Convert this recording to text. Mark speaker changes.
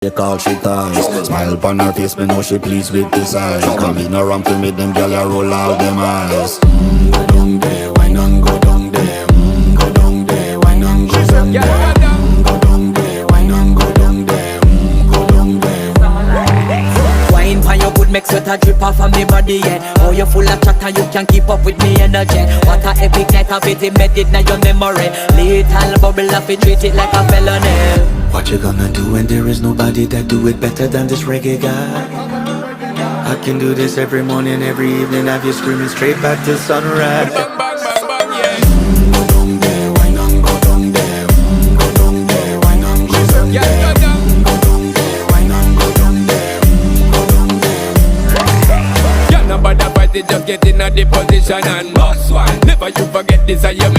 Speaker 1: They call she ties. Smile upon her face, me know she pleased with this eyes. Come in around to me, them gyal a roll out them eyes. Go down there, why not go down there? Go down there, why not go down there? Go down there, why not go down there? Go down there.
Speaker 2: Wine pan your good, make sweat a drip off of me body, yeah. Oh, you full of chatter, you can't keep up with me energy. What a epic night of it, embedded in your memory. Little bubble of it, treat it like a felony.
Speaker 1: What you gonna do when there is nobody that do it better than this reggae guy? I can do this every morning, every evening, have you screaming straight back to sunrise.
Speaker 3: Bang, bang, bang, bang, yeah.
Speaker 1: Go down there, why not go down there? Go down there, why not go down
Speaker 3: Yeah,
Speaker 1: there?
Speaker 3: go down.
Speaker 1: Go down there, why not go down there? Go down there.
Speaker 3: Yeah, nobody fight it, just get in a the position and boss one. Never you forget this, I am